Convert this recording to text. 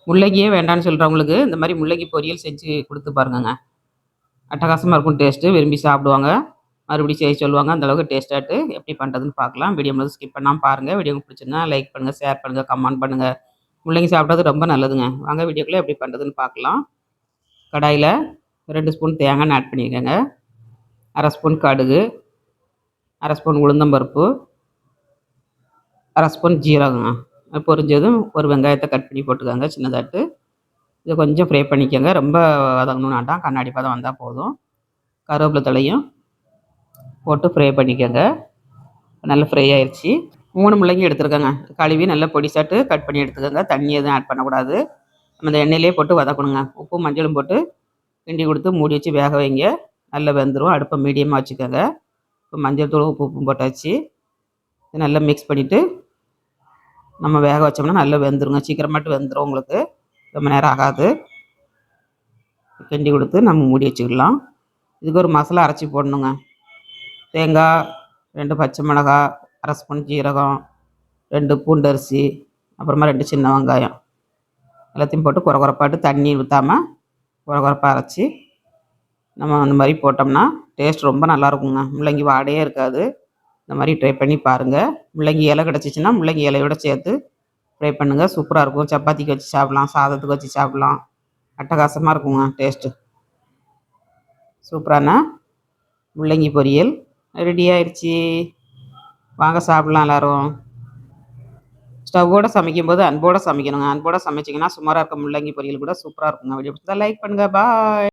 முள்ளங்கியே வேண்டான்னு சொல்கிறவங்களுக்கு இந்த மாதிரி முள்ளங்கி பொரியல் செஞ்சு கொடுத்து பாருங்கங்க. அட்டகாசமாக இருக்கும் டேஸ்ட்டு. விரும்பி சாப்பிடுவாங்க. மறுபடியும் செய்ய சொல்லுவாங்க. அந்தளவுக்கு டேஸ்ட்டாட்டு எப்படி பண்ணுறதுன்னு பார்க்கலாம். வீடியோ முதல்ல ஸ்கிப் பண்ணாமல் பாருங்கள். வீடியோ பிடிச்சிருந்தா லைக் பண்ணுங்கள், ஷேர் பண்ணுங்கள், கமெண்ட் பண்ணுங்கள். முள்ளங்கி சாப்பிட்றது ரொம்ப நல்லதுங்க. வாங்க வீடியோக்குள்ளே எப்படி பண்ணுறதுன்னு பார்க்கலாம். கடாயில் 2 ஸ்பூன் தேங்காய் ஆட் பண்ணிக்கோங்க. 1/2 ஸ்பூன் கடுகு, 1/2 ஸ்பூன் உளுந்தம்பருப்பு, 1/2 ஸ்பூன் ஜீரகங்க. பொரிஞ்சதும் ஒரு வெங்காயத்தை கட் பண்ணி போட்டுக்கோங்க சின்னதாட்டு. இதை கொஞ்சம் ஃப்ரை பண்ணிக்கோங்க. ரொம்ப வதங்கணும்னு வேண்டாம், கண்ணாடி பதம் வந்தால் போதும். கருவேப்பிலை தலையும் போட்டு ஃப்ரை பண்ணிக்கோங்க. நல்லா ஃப்ரை ஆயிடுச்சு. 3 முள்ளங்கி எடுத்துருக்கோங்க. கழுவி நல்லா பொடிசாட்டு கட் பண்ணி எடுத்துக்கோங்க. தண்ணி எதுவும் ஆட் பண்ணக்கூடாது. நம்ம இந்த எண்ணெயிலே போட்டு வதக்கணுங்க. உப்பு மஞ்சளும் போட்டு கிண்டி கொடுத்து மூடி வச்சு வேக வைங்க. நல்லா வெந்துடும். அடுப்பை மீடியமாக வச்சுக்கோங்க. இப்போ மஞ்சள் தூள் உப்பும் போட்டாச்சு. நல்லா மிக்ஸ் பண்ணிவிட்டு நம்ம வேக வச்சோம்னா நல்லா வெந்துருங்க. சீக்கிரமாட்டு வெந்துடும். உங்களுக்கு ரொம்ப நேரம் ஆகாது. கிண்டி கொடுத்து நம்ம மூடி வச்சுக்கலாம். இதுக்கு ஒரு மசாலா அரைச்சி போடணுங்க. தேங்காய், 2 பச்சை மிளகாய், 1/2 ஸ்பூன் ஜீரகம், 2 பூண்டரிசி, அப்புறமா 2 சின்ன வெங்காயம் எல்லாத்தையும் போட்டு குறப்பாட்டு தண்ணி ஊற்றாமல் குறப்பாக அரைச்சி நம்ம அந்த மாதிரி போட்டோம்னா டேஸ்ட் ரொம்ப நல்லாயிருக்குங்க. முள்ளங்கி வாடையே இருக்காது. இந்த மாதிரி ட்ரை பண்ணி பாருங்கள். முள்ளங்கி இலை கிடச்சிச்சின்னா முள்ளங்கி இலையோடு சேர்த்து ஃப்ரை பண்ணுங்கள். சூப்பராக இருக்கும். சப்பாத்திக்கு வச்சு சாப்பிட்லாம், சாதத்துக்கு வச்சு சாப்பிட்லாம். அட்டகாசமாக இருக்குங்க டேஸ்ட்டு. சூப்பரான முள்ளங்கி பொரியல் ரெடி ஆயிடுச்சு. வாங்க சாப்பிட்லாம் எல்லோரும். ஸ்டவ்வோடு சமைக்கும்போது அன்போடு சமைக்கணுங்க. அன்போடு சமைச்சிங்கன்னா சுமாராக இருக்க முள்ளங்கி பொரியல் கூட சூப்பராக இருக்குங்க. வீடியோ பிடிச்சா லைக் பண்ணுங்கள். பாய்.